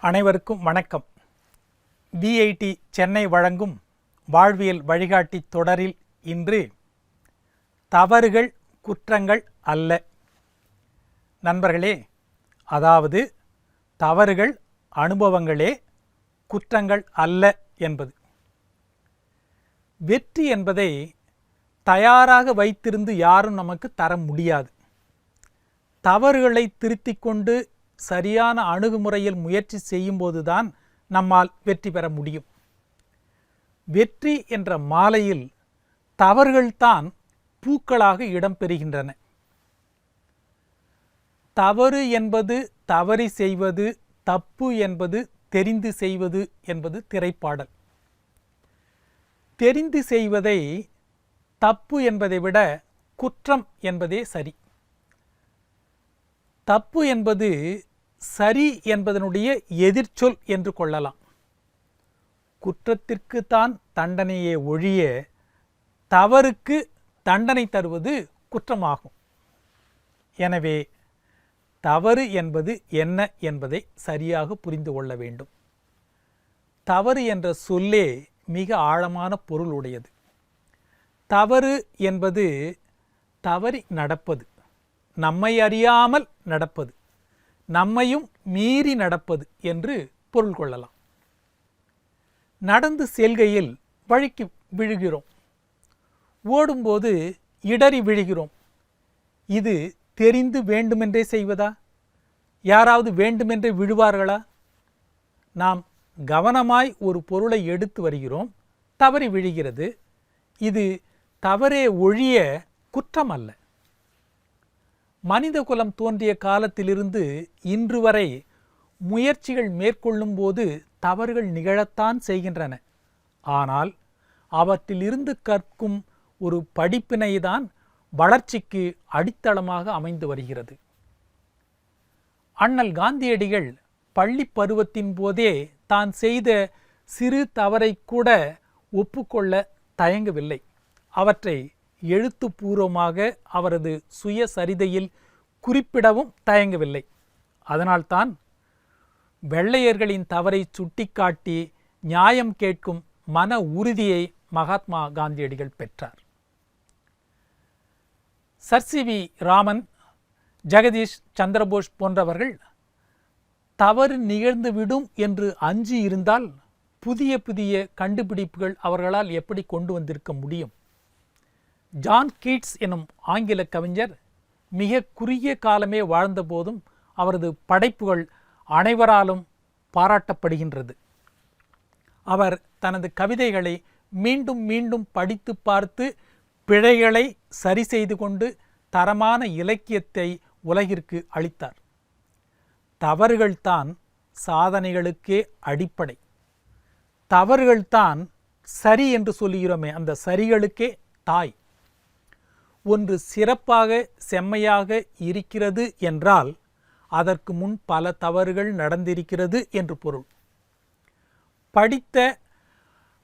அனைவருக்கும் வணக்கம். விஐடி சென்னை வழங்கும் வாழ்வியல் வழிகாட்டி தொடரில் இன்று தவறுகள் குற்றங்கள் அல்ல. நண்பர்களே, அதாவது தவறுகள் அனுபவங்களே, குற்றங்கள் அல்ல என்பது. வெற்றி என்பதை தயாராக வைத்திருந்து யாரும் நமக்கு தர முடியாது. தவறுகளை திருத்திக் கொண்டு சரியான அணுகுமுறையில் முயற்சி செய்யும்போதுதான் நம்மால் வெற்றி பெற முடியும். வெற்றி என்ற மாலையில் தவறுகள்தான் பூக்களாக இடம்பெறுகின்றன. தவறு என்பது தவறி செய்வது, தப்பு என்பது தெரிந்து செய்வது என்பது திரைப்பாடல். தெரிந்து செய்வதை தப்பு என்பதை விட குற்றம் என்பதே சரி. தப்பு என்பது சரி என்பதனுடைய எதிர்ச்சொல் என்று கொள்ளலாம். குற்றத்திற்குத்தான் தண்டனையே ஒழிய தவறுக்கு தண்டனை தருவது குற்றமாகும். எனவே தவறு என்பது என்ன என்பதை சரியாக புரிந்து கொள்ள வேண்டும். தவறு என்ற சொல்லே மிக ஆழமான பொருள் உடையது. தவறு என்பது தவறி நடப்பது, நம்மை அறியாமல் நடப்பது, நம்மையும் மீறி நடப்பது என்று பொருள் கொள்ளலாம். நடந்து செல்கையில் வழுக்கி விழுகிறோம், ஓடும்போது இடறி விழுகிறோம். இது தெரிந்து வேண்டுமென்றே செய்வதா? யாராவது வேண்டுமென்றே விழுவார்களா? நாம் கவனமாய் ஒரு பொருளை எடுத்து வருகிறோம், தவறி விழுகிறது. இது தவறே ஒழிய குற்றம் அல்ல. மனித குலம் தோன்றிய காலத்திலிருந்து இன்று வரை முயற்சிகள் மேற்கொள்ளும் போது தவறுகள் நிகழத்தான் செய்கின்றன. ஆனால் அவற்றிலிருந்து கற்கும் ஒரு படிப்பினைதான் வளர்ச்சிக்கு அடித்தளமாக அமைந்து வருகிறது. அண்ணல் காந்தியடிகள் பள்ளி பருவத்தின் போதே தான் செய்த சிறு தவறை கூட ஒப்புக்கொள்ள தயங்கவில்லை. அவற்றை எழுத்துப்பூர்வமாக அவரது சுயசரிதையில் குறிப்பிடவும் தயங்கவில்லை. அதனால்தான் வெள்ளையர்களின் தவறை சுட்டிக்காட்டி நியாயம் கேட்கும் மன உறுதியை மகாத்மா காந்தியடிகள் பெற்றார். சர்.சி.வி. ராமன், ஜெகதீஷ் சந்திரபோஸ் போன்றவர்கள் தவறு நிகழ்ந்துவிடும் என்று அஞ்சி இருந்தால் புதிய புதிய கண்டுபிடிப்புகள் அவர்களால் எப்படி கொண்டு வந்திருக்க முடியும்? ஜான் கீட்ஸ் எனும் ஆங்கில கவிஞர் மிக குறுகிய காலமே வாழ்ந்த போதும் அவரது படைப்புகள் அனைவராலும் பாராட்டப்படுகின்றது. அவர் தனது கவிதைகளை மீண்டும் மீண்டும் படித்து பார்த்து பிழைகளை சரி செய்து கொண்டு தரமான இலக்கியத்தை உலகிற்கு அளித்தார். தவறுகள்தான் சாதனைகளுக்கே அடிப்படை. தவறுகள்தான் சரி என்று சொல்லுகிறோமே, அந்த சரிகளுக்கே தாய். ஒன்று சிறப்பாக செம்மையாக இருக்கிறது என்றால் அதற்கு முன் பல தவறுகள் நடந்திருக்கிறது என்று பொருள். படித்த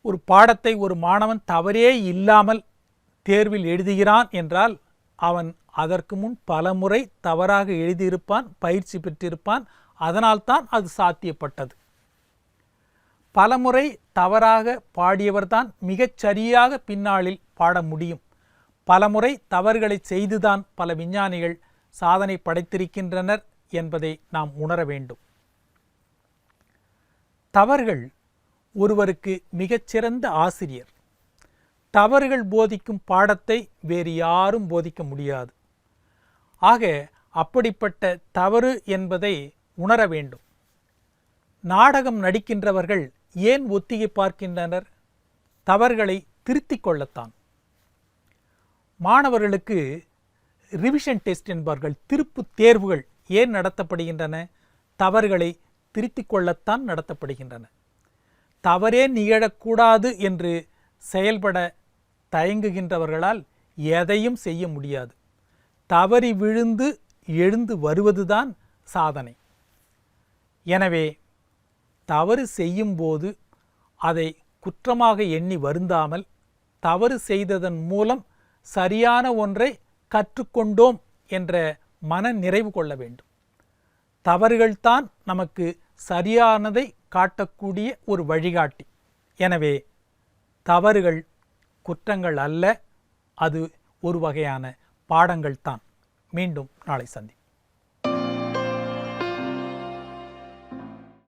ஒரு பாடத்தை ஒரு மாணவன் தவறே இல்லாமல் தேர்வில் எழுதுகிறான் என்றால் அவன் அதற்கு முன் பல முறை தவறாக எழுதியிருப்பான், பயிற்சி பெற்றிருப்பான். அதனால்தான் அது சாத்தியப்பட்டது. பலமுறை தவறாக பாடியவர்தான் மிகச்சரியாக பின்னாளில் பாட முடியும். பலமுறை தவறுகளை செய்துதான் பல விஞ்ஞானிகள் சாதனை படைத்திருக்கின்றனர் என்பதை நாம் உணர வேண்டும். தவறுகள் ஒருவருக்கு மிகச்சிறந்த ஆசிரியர். தவறுகள் போதிக்கும் பாடத்தை வேறு யாரும் போதிக்க முடியாது. ஆக அப்படிப்பட்ட தவறு என்பதை உணர வேண்டும். நாடகம் நடிக்கின்றவர்கள் ஏன் ஒத்திகை பார்க்கின்றனர்? தவறுகளை திருத்திக் கொள்ளத்தான். மாணவர்களுக்கு ரிவிஷன் டெஸ்ட் என்பார்கள், திருப்பு தேர்வுகள் ஏன் நடத்தப்படுகின்றன? தவறுகளை திருத்திக் கொள்ளத்தான் நடத்தப்படுகின்றன. தவறே நிகழக்கூடாது என்று செயல்பட தயங்குகின்றவர்களால் எதையும் செய்ய முடியாது. தவறி விழுந்து எழுந்து வருவதுதான் சாதனை. எனவே தவறு செய்யும்போது அதை குற்றமாக எண்ணி வருந்தாமல் தவறு செய்ததன் மூலம் சரியான ஒன்றை கற்றுக்கொண்டோம் என்ற மன நிறைவு கொள்ள வேண்டும். தவறுகள்தான் நமக்கு சரியானதை காட்டக்கூடிய ஒரு வழிகாட்டி. எனவே தவறுகள் குற்றங்கள் அல்ல, அது ஒரு வகையான பாடங்கள் தான். மீண்டும் நாளை சந்திப்போம்.